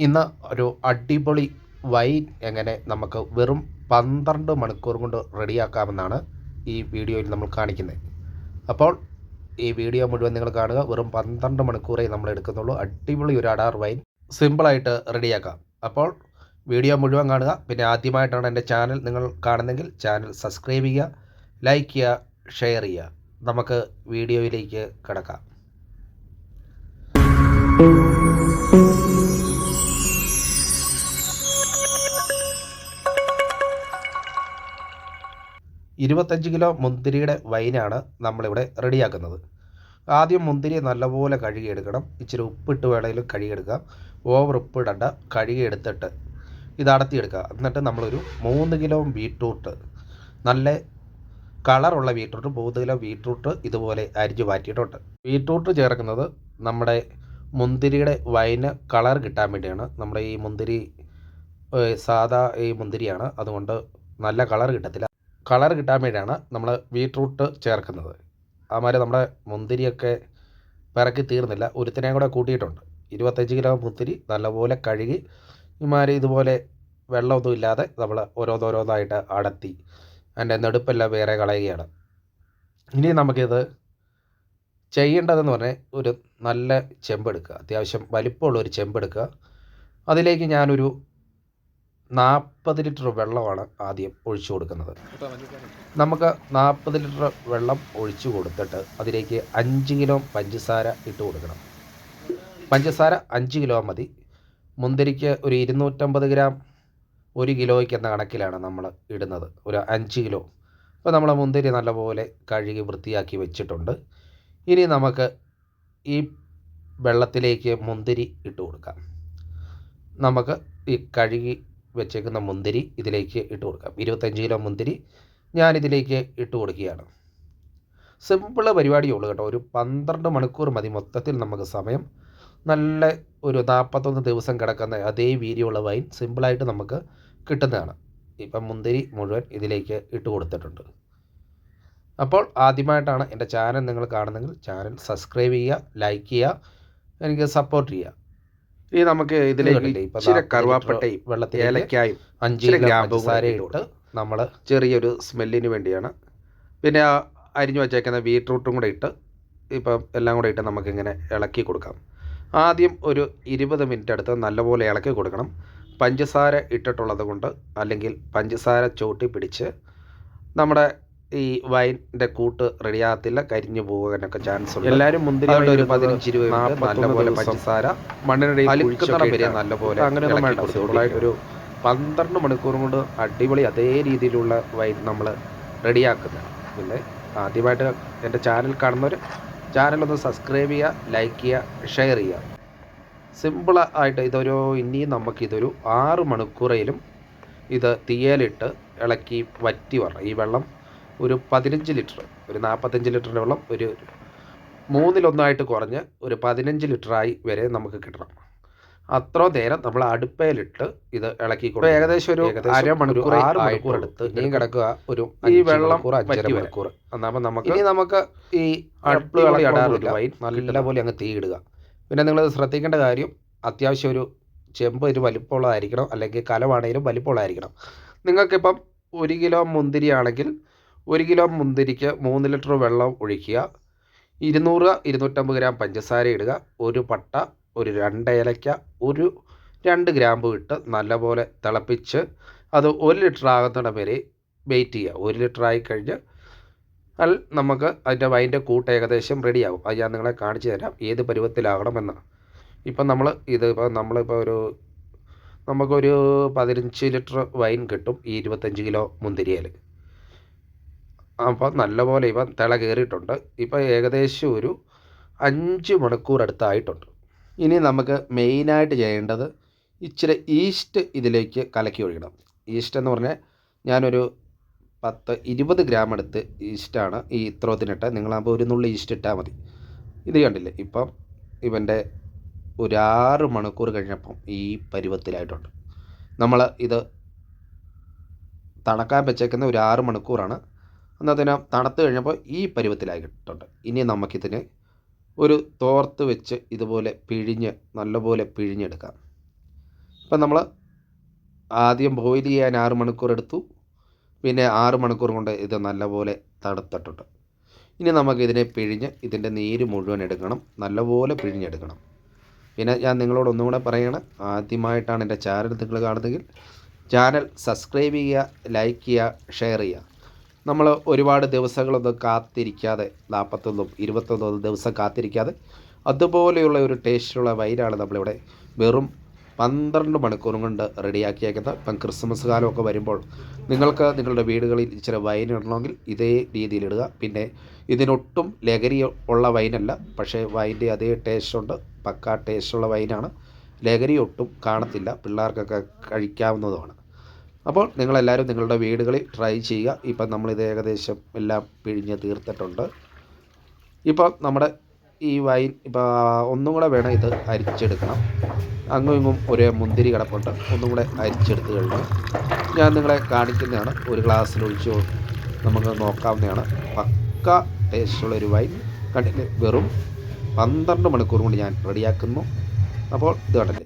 ഇന്ന് ഒരു അടിപൊളി വൈൻ എങ്ങനെ നമുക്ക് വെറും 12 മണിക്കൂർ കൊണ്ട് റെഡിയാക്കാമെന്നാണ് ഈ വീഡിയോയിൽ നമ്മൾ കാണിക്കുന്നത്. അപ്പോൾ ഈ വീഡിയോ മുഴുവൻ നിങ്ങൾ കാണുക. വെറും 12 മണിക്കൂറേ നമ്മൾ എടുക്കുന്നുള്ളൂ. അടിപൊളി ഒരു അഡാർ വൈൻ സിമ്പിളായിട്ട് റെഡിയാക്കാം. അപ്പോൾ വീഡിയോ മുഴുവൻ കാണുക. പിന്നെ ആദ്യമായിട്ടാണ് എൻ്റെ ചാനൽ നിങ്ങൾ കാണുന്നതെങ്കിൽ ചാനൽ സബ്സ്ക്രൈബ് ചെയ്യുക, ലൈക്ക് ചെയ്യുക, ഷെയർ ചെയ്യുക. നമുക്ക് വീഡിയോയിലേക്ക് കിടക്കാം. ഇരുപത്തഞ്ച് കിലോ മുന്തിരിയുടെ വൈനാണ് നമ്മളിവിടെ റെഡിയാക്കുന്നത്. ആദ്യം മുന്തിരി നല്ലപോലെ കഴുകിയെടുക്കണം. ഇച്ചിരി ഉപ്പിട്ട് വേണമെങ്കിലും കഴുകിയെടുക്കാം. ഓവർ ഉപ്പിടണ്ട. കഴുകിയെടുത്തിട്ട് ഇത് അടത്തിയെടുക്കുക. എന്നിട്ട് നമ്മളൊരു 3 കിലോ ബീട്രൂട്ട്, നല്ല കളറുള്ള ബീട്രൂട്ട്, 3 കിലോ ബീട്രൂട്ട് ഇതുപോലെ അരിഞ്ഞ് മാറ്റിയിട്ടുണ്ട്. ബീട്രൂട്ട് ചേർക്കുന്നത് നമ്മുടെ മുന്തിരിയുടെ വൈന് കളർ കിട്ടാൻ വേണ്ടിയാണ്. നമ്മുടെ ഈ മുന്തിരി സാധാ ഈ മുന്തിരിയാണ്, അതുകൊണ്ട് നല്ല കളർ കിട്ടത്തില്ല. കളർ കിട്ടാൻ വേണ്ടിയാണ് നമ്മൾ ബീട്രൂട്ട് ചേർക്കുന്നത്. അതുമാതിരി നമ്മുടെ മുന്തിരിയൊക്കെ പിറക്കി തീർന്നില്ല, ഒരുത്തിനെയും കൂടെ കൂട്ടിയിട്ടുണ്ട്. 25 കിലോ മുന്തിരി നല്ലപോലെ കഴുകി ഇമാതിരി ഇതുപോലെ വെള്ളമൊന്നും ഇല്ലാതെ നമ്മൾ ഓരോന്നോരോന്നായിട്ട് അടത്തി അതിൻ്റെ നെടുപ്പെല്ലാം വേറെ കളയുകയാണ്. ഇനി നമുക്കിത് ചെയ്യേണ്ടതെന്ന് പറഞ്ഞാൽ ഒരു നല്ല ചെമ്പെടുക്കുക, അത്യാവശ്യം വലിപ്പമുള്ളൊരു ചെമ്പെടുക്കുക. അതിലേക്ക് ഞാനൊരു 40 ലിറ്റർ വെള്ളമാണ് ആദ്യം ഒഴിച്ചു കൊടുക്കുന്നത്. നമുക്ക് 40 ലിറ്റർ വെള്ളം ഒഴിച്ചു കൊടുത്തിട്ട് അതിലേക്ക് 5 കിലോ പഞ്ചസാര ഇട്ട് കൊടുക്കണം. പഞ്ചസാര 5 കിലോ മതി. മുന്തിരിക്ക് ഒരു 250 ഗ്രാം 1 കിലോയ്ക്ക് എന്ന കണക്കിലാണ് നമ്മൾ ഇടുന്നത്, ഒരു 5 കിലോ. അപ്പോൾ നമ്മൾ മുന്തിരി നല്ലപോലെ കഴുകി വൃത്തിയാക്കി വെച്ചിട്ടുണ്ട്. ഇനി നമുക്ക് ഈ വെള്ളത്തിലേക്ക് മുന്തിരി ഇട്ട് കൊടുക്കാം. നമുക്ക് ഈ കഴുകി വെച്ചേക്കുന്ന മുന്തിരി ഇതിലേക്ക് ഇട്ട് കൊടുക്കാം. 25 കിലോ മുന്തിരി ഞാനിതിലേക്ക് ഇട്ട് കൊടുക്കുകയാണ്. സിമ്പിള് പരിപാടിയേ ഉള്ളൂ കേട്ടോ. ഒരു 12 മണിക്കൂർ മതി മൊത്തത്തിൽ നമുക്ക് സമയം. നല്ല ഒരു 41 ദിവസം കിടക്കുന്ന അതേ വീര്യമുള്ള വൈൻ സിമ്പിളായിട്ട് നമുക്ക് കിട്ടുന്നതാണ്. ഇപ്പം മുന്തിരി മുഴുവൻ ഇതിലേക്ക് ഇട്ട് കൊടുത്തിട്ടുണ്ട്. അപ്പോൾ ആദ്യമായിട്ടാണ് എൻ്റെ ചാനൽ നിങ്ങൾ കാണുന്നതെങ്കിൽ ചാനൽ സബ്സ്ക്രൈബ് ചെയ്യുക, ലൈക്ക് ചെയ്യുക, എനിക്ക് സപ്പോർട്ട് ചെയ്യുക. ഇനി നമുക്ക് ഇതിലേക്ക് ഇച്ചിരി കറുവാപ്പട്ടയും വെള്ളത്തിൽ ഏലക്കായും 5 ഗ്രാം പഞ്ചസാരയും ഇട്ട് നമ്മൾ ചെറിയൊരു സ്മെല്ലിന് വേണ്ടിയാണ്. പിന്നെ അരിഞ്ഞു വച്ചേക്കുന്ന ബീട്രൂട്ടും കൂടെ ഇട്ട് ഇപ്പം എല്ലാം കൂടെ ഇട്ട് നമുക്കിങ്ങനെ ഇളക്കി കൊടുക്കാം. ആദ്യം ഒരു 20 മിനിറ്റ് അടുത്ത് നല്ലപോലെ ഇളക്കി കൊടുക്കണം. പഞ്ചസാര ഇട്ടിട്ടുള്ളത് കൊണ്ട്, അല്ലെങ്കിൽ പഞ്ചസാര ചോട്ടി പിടിച്ച് നമ്മുടെ ഈ വൈൻ്റെ കൂട്ട് റെഡിയാകത്തില്ല, കരിഞ്ഞു പോകാനൊക്കെ ചാൻസ് ഉണ്ട്. എല്ലാവരും മുന്തിരി ഒരു 15-20 നല്ലപോലെ പഞ്ചസാര മണ്ണിനടിയിൽ വരെ നല്ലപോലെ അങ്ങനെയൊന്നും വേണ്ട. സിമ്പിളായിട്ട് ഒരു 12 മണിക്കൂർ കൊണ്ട് അടിപൊളി അതേ രീതിയിലുള്ള വൈൻ നമ്മൾ റെഡിയാക്കുന്നതാണ്. പിന്നെ ആദ്യമായിട്ട് എൻ്റെ ചാനൽ കാണുന്നവർ ചാനലൊന്ന് സബ്സ്ക്രൈബ് ചെയ്യുക, ലൈക്ക് ചെയ്യുക, ഷെയർ ചെയ്യുക. സിമ്പിളായിട്ട് ഇനിയും നമുക്കിതൊരു 6 മണിക്കൂറേലും ഇത് തീയലിട്ട് ഇളക്കി വറ്റി വരണം. ഈ വെള്ളം ഒരു 15 ലിറ്റർ, ഒരു 45 ലിറ്ററിൻ്റെ വെള്ളം ഒരു 1/3 കുറഞ്ഞ് ഒരു 15 ലിറ്ററായി വരെ നമുക്ക് കിട്ടണം. അത്രയും നേരം നമ്മൾ അടുപ്പയിലിട്ട് ഇത് ഇളക്കി കൊടുക്കും. ഏകദേശം ഒരു അരമണിക്കൂർ 6 മണിക്കൂർ എടുത്ത് ഇനിയും കിടക്കുക ഒരു ഈ വെള്ളം 5 മണിക്കൂർ. എന്നാൽ നമുക്ക് ഈ അടുപ്പിൽ ഇടാറുള്ള വൈൻ നല്ലപോലെ അങ്ങ് തീയിടുക. പിന്നെ നിങ്ങൾ ശ്രദ്ധിക്കേണ്ട കാര്യം, അത്യാവശ്യം ഒരു ചെമ്പ് ഒരു വലിപ്പമുള്ളതായിരിക്കണം, അല്ലെങ്കിൽ കലമാണെങ്കിലും വലിപ്പമുള്ളതായിരിക്കണം. നിങ്ങൾക്കിപ്പം 1 കിലോ മുന്തിരി ആണെങ്കിൽ 1 കിലോ മുന്തിരിക്ക് 3 ലിറ്റർ വെള്ളം ഒഴിക്കുക, 200-250 ഗ്രാം പഞ്ചസാര ഇടുക, ഒരു പട്ട, ഒരു 2 ഏലക്ക, ഒരു 2 ഗ്രാമ്പു ഇട്ട് നല്ലപോലെ തിളപ്പിച്ച് അത് 1 ലിറ്റർ ആകുന്നിടം വരെ വെയിറ്റ് ചെയ്യുക. 1 ലിറ്റർ ആയി കഴിഞ്ഞ് നമുക്ക് അതിൻ്റെ വൈൻ്റെ കൂട്ട് ഏകദേശം റെഡിയാകും. അത് ഞാൻ നിങ്ങളെ കാണിച്ചു തരാം ഏത് പരുവത്തിലാകണമെന്ന്. ഇപ്പം നമ്മളിപ്പോൾ നമുക്കൊരു 15 ലിറ്റർ വൈൻ കിട്ടും ഈ 25 കിലോ മുന്തിരിയിൽ. അപ്പം നല്ലപോലെ ഇവ തിള കയറിയിട്ടുണ്ട്. ഇപ്പം ഏകദേശം ഒരു 5 മണിക്കൂർ അടുത്തായിട്ടുണ്ട്. ഇനി നമുക്ക് മെയിനായിട്ട് ചെയ്യേണ്ടത് ഇച്ചിരി ഈസ്റ്റ് ഇതിലേക്ക് കലക്കി ഒഴിക്കണം. ഈസ്റ്റ് എന്ന് പറഞ്ഞാൽ ഞാനൊരു 10-20 ഗ്രാം എടുത്ത് ഈസ്റ്റാണ് ഈ ഇത്രത്തിനിട്ട്. നിങ്ങളാകുമ്പോൾ ഒരു നുള്ളി ഈസ്റ്റ് ഇട്ടാൽ മതി. ഇത് കണ്ടില്ലേ, ഇപ്പം ഇവൻ്റെ ഒരു 6 മണിക്കൂർ കഴിഞ്ഞപ്പം ഈ പരുവത്തിലായിട്ടുണ്ട്. നമ്മൾ ഇത് തണുക്കാൻ വെച്ചേക്കുന്ന ഒരു 6 മണിക്കൂറാണ്. എന്നതിന് തണുത്ത് കഴിഞ്ഞപ്പോൾ ഈ പരുവത്തിലായിട്ടുണ്ട്. ഇനി നമുക്കിതിന് ഒരു തോർത്ത് വെച്ച് ഇതുപോലെ നല്ലപോലെ പിഴിഞ്ഞെടുക്കാം. ഇപ്പം നമ്മൾ ആദ്യം ബോയിൽ ചെയ്യാൻ 6 മണിക്കൂർ എടുത്തു. പിന്നെ 6 മണിക്കൂർ കൊണ്ട് ഇത് നല്ലപോലെ തണുത്തിട്ടുണ്ട്. ഇനി നമുക്കിതിനെ പിഴിഞ്ഞ് ഇതിൻ്റെ നീര് മുഴുവൻ എടുക്കണം. നല്ലപോലെ പിഴിഞ്ഞെടുക്കണം. പിന്നെ ഞാൻ നിങ്ങളോട് ഒന്നും കൂടെ പറയണം, ആദ്യമായിട്ടാണ് എൻ്റെ ചാനൽ നിങ്ങൾ കാണുന്നതെങ്കിൽ ചാനൽ സബ്സ്ക്രൈബ് ചെയ്യുക, ലൈക്ക് ചെയ്യുക, ഷെയർ ചെയ്യുക. നമ്മൾ ഒരുപാട് ദിവസങ്ങളൊന്നും കാത്തിരിക്കാതെ 41 21 ദിവസം കാത്തിരിക്കാതെ അതുപോലെയുള്ള ഒരു ടേസ്റ്റുള്ള വൈനാണ് നമ്മളിവിടെ വെറും 12 മണിക്കൂർ കൊണ്ട് റെഡിയാക്കിയേക്കുന്നത്. ഇപ്പം ക്രിസ്മസ് കാലമൊക്കെ വരുമ്പോൾ നിങ്ങൾക്ക് നിങ്ങളുടെ വീടുകളിൽ ഇച്ചിരി വൈൻ ഇടണമെങ്കിൽ ഇതേ രീതിയിലിടുക. പിന്നെ ഇതിനൊട്ടും ലഹരി ഉള്ള വൈനല്ല, പക്ഷേ വൈൻ്റെ അതേ ടേസ്റ്റുണ്ട്. പക്കാ ടേസ്റ്റുള്ള വൈനാണ്. ലഹരി ഒട്ടും കാണത്തില്ല, പിള്ളേർക്കൊക്കെ കഴിക്കാവുന്നതുമാണ്. അപ്പോൾ നിങ്ങളെല്ലാവരും നിങ്ങളുടെ വീടുകളിൽ ട്രൈ ചെയ്യുക. ഇപ്പം നമ്മളിത് ഏകദേശം എല്ലാം പിഴിഞ്ഞ് തീർത്തിട്ടുണ്ട്. ഇപ്പം നമ്മുടെ ഈ വൈൻ ഇപ്പോൾ ഒന്നും കൂടെ വേണം ഇത് അരിച്ചെടുക്കണം. അങ്ങും ഇങ്ങും ഒരു മുന്തിരി കിടപ്പുണ്ട്, ഒന്നും കൂടെ അരിച്ചെടുത്ത് കഴിഞ്ഞ് ഞാൻ നിങ്ങളെ കാണിക്കുന്നതാണ്. ഒരു ഗ്ലാസ്സിലൊഴിച്ച് നമുക്ക് നോക്കാവുന്നതാണ്. പക്ക ടേസ്റ്റുള്ളൊരു വൈൻ കണ്ടിട്ട് വെറും 12 മണിക്കൂർ കൊണ്ട് ഞാൻ റെഡിയാക്കുന്നു. അപ്പോൾ ഇത് കണ്ടില്ലേ.